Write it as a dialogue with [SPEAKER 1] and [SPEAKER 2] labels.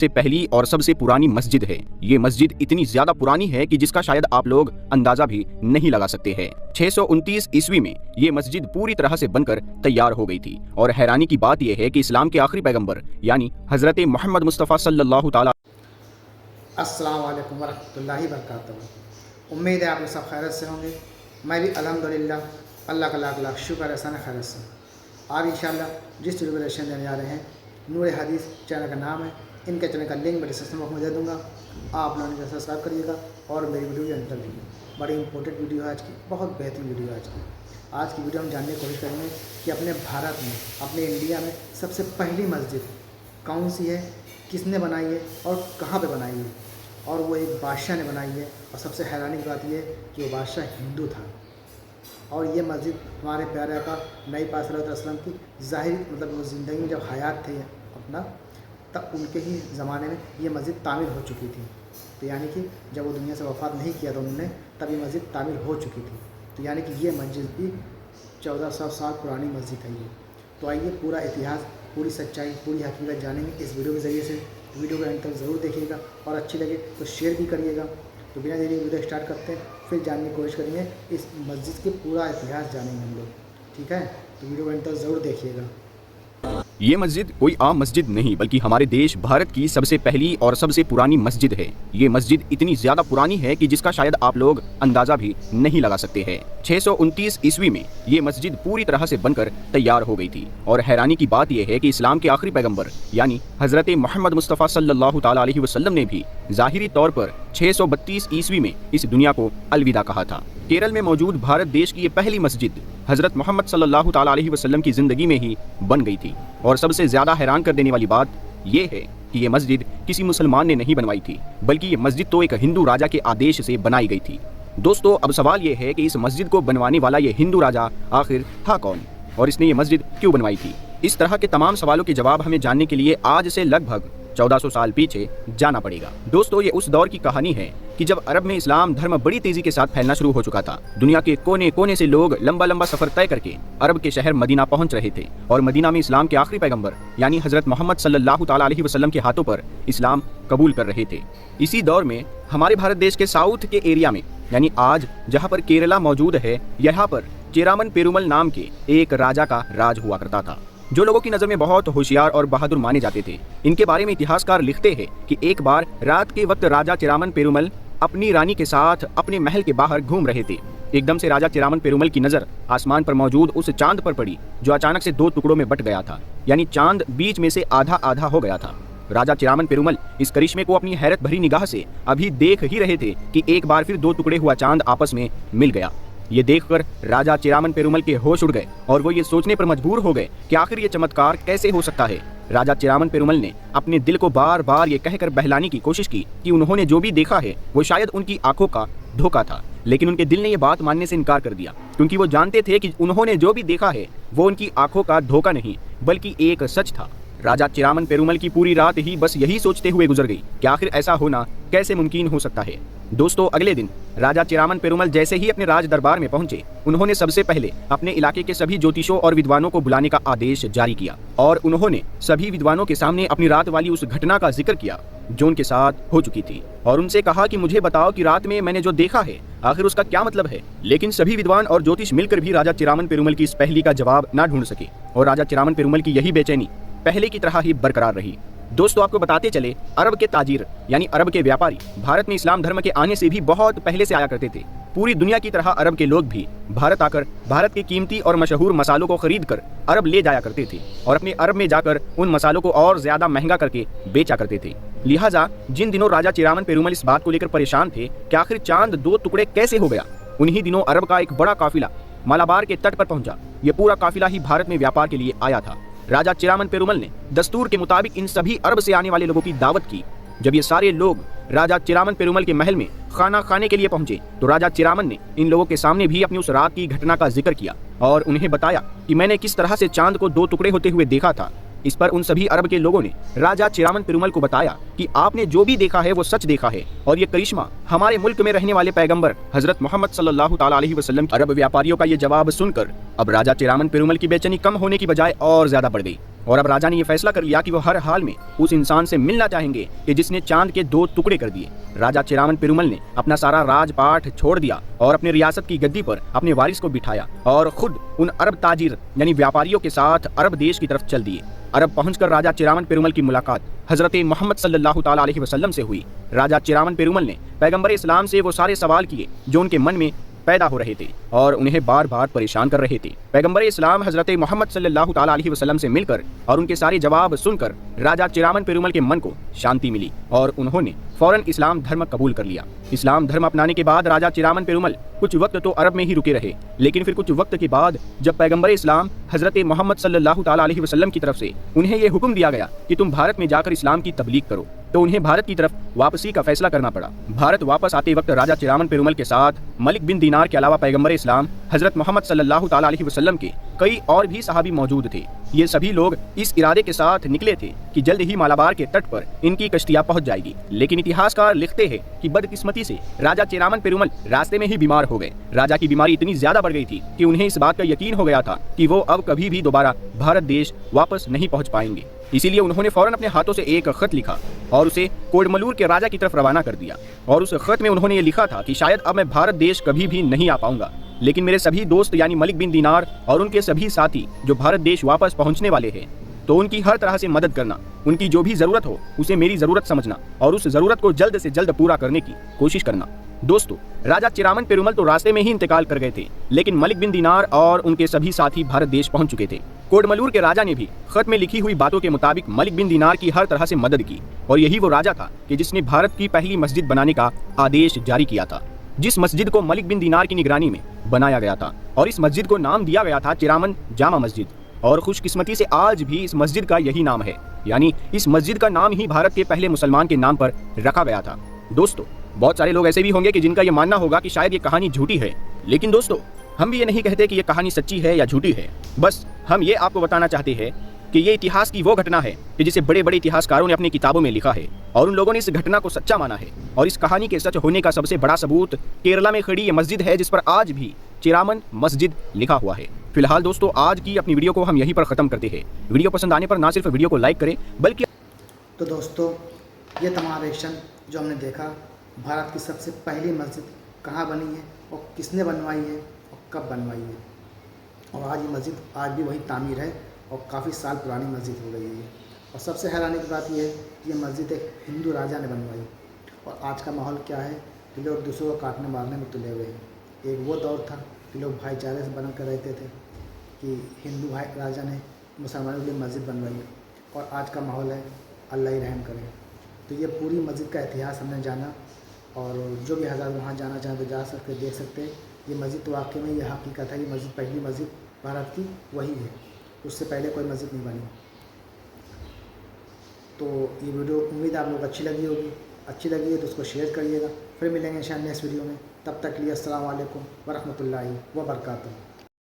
[SPEAKER 1] से पहली और सबसे पुरानी मस्जिद है। ये मस्जिद इतनी ज्यादा पुरानी है कि जिसका शायद आप लोग अंदाजा भी नहीं लगा सकते हैं। 629 ईस्वी में ये मस्जिद पूरी तरह से बनकर तैयार हो गई थी। और हैरानी की बात यह है कि इस्लाम के आखिरी पैगंबर यानी हजरत मोहम्मद मुस्तफ़ा सल्लल्लाहु ताला
[SPEAKER 2] अस्सलाम वालेकुम वरहमतुल्लाहि वबरकातुहू। उम्मीद है आप लोग सब खैरियत से होंगे। मैं भी अल्हम्दुलिल्लाह अल्लाह का लाख लाख शुक्र एहसान खैरियत से। आज इंशाअल्लाह जिस वीडियो को रिएक्शन देने जा रहे हैं नूर हदीस चैनल का नाम है। इनके चैनल का लिंक मैं डिस्क्रिप्शन बॉक्स में दे दूँगा। आप लोग इसे सब्सक्राइब करिएगा और मेरी वीडियो भी अंतर लीजिए। बड़ी इंपॉर्टेंट वीडियो है आज की, बहुत बेहतरीन वीडियो है आज की वीडियो हम जानने की कोशिश करेंगे कि अपने भारत में, अपने इंडिया में सबसे पहली मस्जिद कौन सी है, किसने बनाई है और कहाँ पे बनाई है। और वो एक बादशाह ने बनाई है। और सबसे हैरानी की बात यह है कि वो बादशाह हिंदू था। और ये मस्जिद हमारे प्यारे आका नबी पाक सल्लल्लाहु अलैहि वसल्लम की ज़ाहिर मतलब वो ज़िंदगी में जब हयात थे अपना, तब उनके ही ज़माने में ये मस्जिद तामीर हो चुकी थी। तो यानी कि जब वो दुनिया से वफ़ात नहीं किया था उन्होंने, तब ये मस्जिद तामीर हो चुकी थी। तो यानी कि ये मस्जिद भी 1400 साल पुरानी मस्जिद है ये। तो आइए पूरा इतिहास, पूरी सच्चाई, पूरी हकीकत जानेंगे इस वीडियो के ज़रिए से। वीडियो को अंत तक ज़रूर देखिएगा और अच्छी लगे तो शेयर भी करिएगा। तो बिना देरी वीडियो स्टार्ट करते हैं, फिर जानने की कोशिश करेंगे इस मस्जिद के पूरा इतिहास जानेंगे हम लोग। ठीक है, तो वीडियो को अंत तक ज़रूर देखिएगा।
[SPEAKER 1] ये मस्जिद कोई आम मस्जिद नहीं बल्कि हमारे देश भारत की सबसे पहली और सबसे पुरानी मस्जिद है। ये मस्जिद इतनी ज्यादा पुरानी है कि जिसका शायद आप लोग अंदाजा भी नहीं लगा सकते हैं। 629 ईस्वी में ये मस्जिद पूरी तरह से बनकर तैयार हो गई थी। और हैरानी की बात यह है कि इस्लाम के आखिरी पैगंबर यानी हजरत मोहम्मद मुस्तफ़ा सल्लल्लाहु ताला अलैहि वसल्लम ने भी ज़ाहिरी तौर पर 632 ईस्वी में इस दुनिया को अलविदा कहा था। केरल में मौजूद भारत देश की ये पहली मस्जिद हजरत मोहम्मद सल्लल्लाहु ताला अलैहि वसल्लम की जिंदगी में ही बन गई थी। और सबसे ज्यादा हैरान कर देने वाली बात यह है कि ये मस्जिद किसी मुसलमान ने नहीं बनवाई थी, बल्कि ये मस्जिद तो एक हिंदू राजा के आदेश से बनाई गई थी। दोस्तों, अब सवाल ये है कि इस मस्जिद को बनवाने वाला ये हिंदू राजा आखिर था कौन और इसने ये मस्जिद क्यों बनवाई थी। इस तरह के तमाम सवालों के जवाब हमें जानने के लिए आज से लगभग 1400 साल पीछे जाना पड़ेगा। दोस्तों, ये उस दौर की कहानी है कि जब अरब में इस्लाम धर्म बड़ी तेजी के साथ फैलना शुरू हो चुका था। दुनिया के कोने कोने से लोग लंबा लंबा सफर तय करके अरब के शहर मदीना पहुंच रहे थे। और मदीना में इस्लाम के आखिरी पैगंबर यानी हजरत मोहम्मद सल्लल्लाहु ताला अलैहि वसल्लम के हाथों पर इस्लाम कबूल कर रहे थे। इसी दौर में हमारे भारत देश के साउथ के एरिया में यानी आज जहाँ पर केरला मौजूद है, यहाँ पर चेरामन पेरुमल नाम के एक राजा का राज हुआ करता था, जो लोगों की नज़र में बहुत होशियार और बहादुर माने जाते थे। इनके बारे में इतिहासकार लिखते हैं कि एक बार रात के वक्त राजा चेरामन पेरुमल अपनी रानी के साथ अपने महल के बाहर घूम रहे थे। एकदम से राजा चेरामन पेरुमल की नज़र आसमान पर मौजूद उस चांद पर पड़ी जो अचानक से 2 टुकड़ों में बट गया था, यानी चांद बीच में से आधा आधा हो गया था। राजा चेरामन पेरुमल इस करिश्मे को अपनी हैरत भरी निगाह से अभी देख ही रहे थे कि एक बार फिर 2 टुकड़े हुआ चांद आपस में मिल गया। ये देखकर राजा चेरामन पेरुमल के होश उड़ गए और वो ये सोचने पर मजबूर हो गए कि आखिर ये चमत्कार कैसे हो सकता है। राजा चेरामन पेरुमल ने अपने दिल को बार बार ये कहकर बहलाने की कोशिश की कि उन्होंने जो भी देखा है वो शायद उनकी आंखों का धोखा था, लेकिन उनके दिल ने ये बात मानने से इनकार कर दिया, क्योंकि वो जानते थे कि उन्होंने जो भी देखा है वो उनकी आंखों का धोखा नहीं बल्कि एक सच था। राजा चेरामन पेरुमल की पूरी रात ही बस यही सोचते हुए गुजर गई कि आखिर ऐसा होना कैसे मुमकिन हो सकता है। दोस्तों, अगले दिन राजा चेरामन पेरुमल जैसे ही अपने राज दरबार में पहुंचे, उन्होंने सबसे पहले अपने इलाके के सभी ज्योतिषों और विद्वानों को बुलाने का आदेश जारी किया। और उन्होंने सभी विद्वानों के सामने अपनी रात वाली उस घटना का जिक्र किया जो उनके साथ हो चुकी थी, और उनसे कहा कि मुझे बताओ कि रात में मैंने जो देखा है आखिर उसका क्या मतलब है। लेकिन सभी विद्वान और ज्योतिष मिलकर भी राजा चेरामन पेरुमल की इस पहेली का जवाब ना ढूंढ सके और राजा चेरामन पेरुमल की यही बेचैनी पहले की तरह ही बरकरार रही। दोस्तों, आपको बताते चले, अरब के ताजिर यानी अरब के व्यापारी भारत में इस्लाम धर्म के आने से भी बहुत पहले से आया करते थे। पूरी दुनिया की तरह अरब के लोग भी भारत आकर भारत के कीमती और मशहूर मसालों को खरीद कर अरब ले जाया करते थे और अपने अरब में जाकर उन मसालों को और ज्यादा महंगा करके बेचा करते थे। लिहाजा जिन दिनों राजा चेरामन पेरुमल इस बात को लेकर परेशान थे कि आखिर चांद 2 टुकड़े कैसे हो गया, उन्हीं दिनों अरब का एक बड़ा काफिला मालाबार के तट पर पहुंचा। ये पूरा काफिला ही भारत में व्यापार के लिए आया था। राजा चेरामन पेरुमल ने दस्तूर के मुताबिक इन सभी अरब से आने वाले लोगों की दावत की। जब ये सारे लोग राजा चेरामन पेरुमल के महल में खाना खाने के लिए पहुंचे तो राजा चेरामन ने इन लोगों के सामने भी अपनी उस रात की घटना का जिक्र किया और उन्हें बताया कि मैंने किस तरह से चांद को 2 टुकड़े होते हुए देखा था। इस पर उन सभी अरब के लोगों ने राजा चेरामन पेरुमल को बताया कि आपने जो भी देखा है वो सच देखा है और ये करिश्मा हमारे मुल्क में रहने वाले पैगंबर हजरत मोहम्मद सल्लल्लाहु ताला अलैहि वसल्लम। अरब व्यापारियों का ये जवाब सुनकर अब राजा चेरामन पेरुमल की बेचैनी कम होने की बजाय और ज्यादा बढ़ गई। और अब राजा ने यह फैसला कर लिया कि वो हर हाल में उस इंसान से मिलना चाहेंगे कि जिसने चांद के 2 टुकड़े कर दिए। राजा चिरामन पेरुमल ने अपना सारा राजपाट छोड़ दिया और अपने रियासत की गद्दी पर अपने वारिस को बिठाया और खुद उन अरब ताजिर यानी व्यापारियों के साथ अरब देश की तरफ चल दिए। अरब पहुंचकर राजा चिरामन पेरुमल की मुलाकात हजरत मोहम्मद सल्लल्लाहु ताला अलैहि वसल्लम से हुई। राजा चिरामन पेरुमल ने पैगंबर इस्लाम से वो सारे सवाल किए जो उनके मन में पैदा हो रहे थे और उन्हें बार बार परेशान कर रहे थे। पैगंबर इस्लाम हजरत मोहम्मद सल्लल्लाहु ताला अलैहि वसल्लम से मिलकर और उनके सारे जवाब सुनकर राजा चिरामन पेरुमल के मन को शांति मिली और उन्होंने फौरन इस्लाम धर्म कबूल कर लिया। इस्लाम धर्म अपनाने के बाद राजा चिरामन पेरुमल कुछ वक्त तो अरब में ही रुके रहे, लेकिन फिर कुछ वक्त के बाद जब पैगंबर इस्लाम हजरत मोहम्मद सल्लल्लाहु ताला अलैहि वसल्लम की तरफ से उन्हें यह हुक्म दिया गया कि तुम भारत में जाकर इस्लाम की तबलीग करो, तो उन्हें भारत की तरफ वापसी का फैसला करना पड़ा। भारत वापस आते वक्त राजा चिरामन पेरुमल के साथ मलिक बिन दीनार के अलावा पैगंबर इस्लाम हजरत मोहम्मद सल्लल्लाहु ताला अलैहि वसल्लम के कई और भी सहाबी मौजूद थे। ये सभी लोग इस इरादे के साथ निकले थे कि जल्द ही मालाबार के तट पर इनकी कश्तियां पहुंच जाएगी, लेकिन इतिहासकार लिखते हैं कि बदकिस्मती से राजा चिरामन पेरुमल रास्ते में ही बीमार हो गए। राजा की बीमारी इतनी ज्यादा बढ़ गई थी कि उन्हें इस बात का यकीन हो गया था कि वो अब कभी भी दोबारा भारत देश वापस नहीं पहुंच पाएंगे। इसीलिए उन्होंने फौरन अपने हाथों से एक खत लिखा और उसे कोडमलूर के राजा की तरफ रवाना कर दिया। और उस खत में उन्होंने ये लिखा था कि शायद अब मैं भारत देश कभी भी नहीं आ पाऊंगा, लेकिन मेरे सभी दोस्त यानी मलिक बिन दीनार और उनके सभी साथी जो भारत देश वापस पहुंचने वाले हैं, तो उनकी हर तरह से मदद करना, उनकी जो भी जरूरत हो उसे मेरी जरूरत समझना और उस जरूरत को जल्द से जल्द पूरा करने की कोशिश करना। दोस्तों, राजा चिरामन पेरुमल तो रास्ते में ही इंतकाल कर गए थे, लेकिन मलिक बिन दीनार और उनके सभी साथी भारत देश पहुंच चुके थे। कोडमलूर के राजा ने भी खत में लिखी हुई बातों के मुताबिक मलिक बिन दीनार की हर तरह से मदद की और यही वो राजा था कि जिसने भारत की पहली मस्जिद बनाने का आदेश जारी किया था, जिस मस्जिद को मलिक बिन दीनार की निगरानी में बनाया गया था और इस मस्जिद को नाम दिया गया था चिरामन जामा मस्जिद। और खुशकिस्मती से आज भी इस मस्जिद का यही नाम है, यानी इस मस्जिद का नाम ही भारत के पहले मुसलमान के नाम पर रखा गया था। दोस्तों, बहुत सारे लोग ऐसे भी होंगे कि जिनका ये मानना होगा कि शायद ये कहानी झूठी है, लेकिन दोस्तों हम भी ये नहीं कहते कि ये कहानी सच्ची है या झूठी है। बस हम ये आपको बताना चाहते हैं कि ये इतिहास की वो घटना है कि जिसे बड़े बड़े इतिहासकारों ने अपनी किताबों में लिखा है और उन लोगों ने इस घटना को सच्चा माना है। और इस कहानी के सच होने का सबसे बड़ा सबूत केरला में खड़ी ये मस्जिद है, जिस पर आज भी चिरामन मस्जिद लिखा हुआ है। फिलहाल दोस्तों, आज की अपनी वीडियो को हम यहीं पर ख़त्म करते हैं। वीडियो पसंद आने पर ना सिर्फ वीडियो को लाइक करें बल्कि
[SPEAKER 2] तो दोस्तों, ये तमाम एक्शन जो हमने देखा, भारत की सबसे पहली मस्जिद कहाँ बनी है और किसने बनवाई है और कब बनवाई है, और आज ये मस्जिद आज भी वही तामीर है और काफ़ी साल पुरानी मस्जिद हो गई है ये। और सबसे हैरानी की बात यह है कि ये मस्जिद एक हिंदू राजा ने बनवाई और आज का माहौल क्या है कि लोग दूसरों को काटने मारने में तुले हुए हैं। एक वो दौर था कि लोग भाईचारे से बना कर रहते थे कि हिंदू भाई राजा ने मुसलमानों के लिए मस्जिद बनवाई, और आज का माहौल है अल्लाह ही रहम करे। तो ये पूरी मस्जिद का इतिहास हमने जाना, और जो भी हज़ार वहाँ जाना चाहें तो जा सकते, देख सकते। ये मस्जिद तो वाकई में ये हकीकत है, ये मस्जिद पहली मस्जिद भारत की वही है, उससे पहले कोई मस्जिद नहीं बनी। तो ये वीडियो उम्मीद आप लोग अच्छी लगी होगी, अच्छी लगी है तो उसको शेयर करिएगा। फिर मिलेंगे इंशाअल्लाह नेक्स्ट वीडियो में, तब तक के लिए अस्सलाम वालेकुम व रहमतुल्लाहि व बरकातुहू।